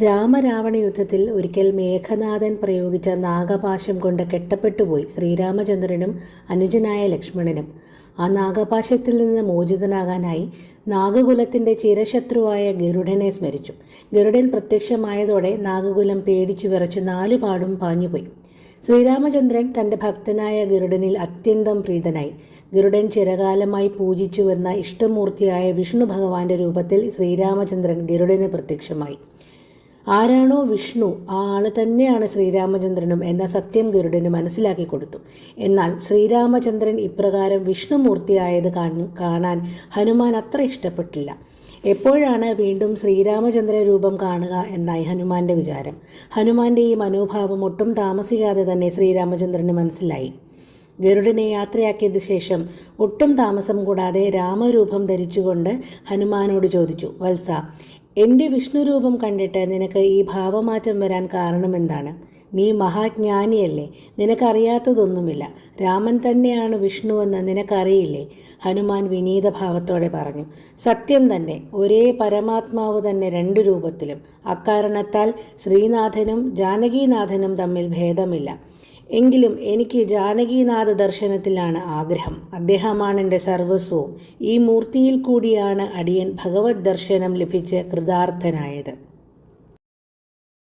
രാമരാവണ യുദ്ധത്തിൽ ഒരിക്കൽ മേഘനാഥൻ പ്രയോഗിച്ച നാഗപാശം കൊണ്ട് കെട്ടപ്പെട്ടുപോയി ശ്രീരാമചന്ദ്രനും അനുജനായ ലക്ഷ്മണനും. ആ നാഗപാശത്തിൽ നിന്ന് മോചിതനാകാനായി നാഗകുലത്തിൻ്റെ ചിരശത്രുവായ ഗരുഡനെ സ്മരിച്ചു. ഗരുഡൻ പ്രത്യക്ഷമായതോടെ നാഗകുലം പേടിച്ചു വിറച്ച് നാലുപാടും പാഞ്ഞുപോയി. ശ്രീരാമചന്ദ്രൻ തൻ്റെ ഭക്തനായ ഗരുഡനിൽ അത്യന്തം പ്രീതനായി. ഗരുഡൻ ചിരകാലമായി പൂജിച്ചു വന്ന ഇഷ്ടമൂർത്തിയായ വിഷ്ണു ഭഗവാന്റെ രൂപത്തിൽ ശ്രീരാമചന്ദ്രൻ ഗരുഡന് പ്രത്യക്ഷമായി. ആരാണോ വിഷ്ണു ആ ആള് തന്നെയാണ് ശ്രീരാമചന്ദ്രനും എന്ന സത്യം ഗരുഡന് മനസ്സിലാക്കി കൊടുത്തു. എന്നാൽ ശ്രീരാമചന്ദ്രൻ ഇപ്രകാരം വിഷ്ണുമൂർത്തിയായത് കാണാൻ ഹനുമാൻ അത്ര ഇഷ്ടപ്പെട്ടില്ല. എപ്പോഴാണ് വീണ്ടും ശ്രീരാമചന്ദ്ര രൂപം കാണുക എന്നായി ഹനുമാന്റെ വിചാരം. ഹനുമാന്റെ ഈ മനോഭാവം ഒട്ടും താമസിക്കാതെ തന്നെ ശ്രീരാമചന്ദ്രന് മനസ്സിലായി. ഗരുഡനെ യാത്രയാക്കിയത് ശേഷം ഒട്ടും താമസം കൂടാതെ രാമരൂപം ധരിച്ചുകൊണ്ട് ഹനുമാനോട് ചോദിച്ചു, വത്സ, എൻ്റെ വിഷ്ണുരൂപം കണ്ടിട്ട് നിനക്ക് ഈ ഭാവമാറ്റം വരാൻ കാരണമെന്താണ്? നീ മഹാജ്ഞാനിയല്ലേ, നിനക്കറിയാത്തതൊന്നുമില്ല. രാമൻ തന്നെയാണ് വിഷ്ണുവെന്ന് നിനക്കറിയില്ലേ? ഹനുമാൻ വിനീത ഭാവത്തോടെ പറഞ്ഞു. സത്യം തന്നെ, ഒരേ പരമാത്മാവ് തന്നെ രണ്ടു രൂപത്തിലും. അക്കാരണത്താൽ ശ്രീനാഥനും ജാനകീനാഥനും തമ്മിൽ ഭേദമില്ല. എങ്കിലും എനിക്ക് ജാനകീനാഥ ദർശനത്തിലാണ് ആഗ്രഹം. അദ്ദേഹമാണ് എൻ്റെ സർവസ്വവും. ഈ മൂർത്തിയിൽ കൂടിയാണ് അടിയൻ ഭഗവത് ദർശനം ലഭിച്ച് കൃതാർത്ഥനായത്.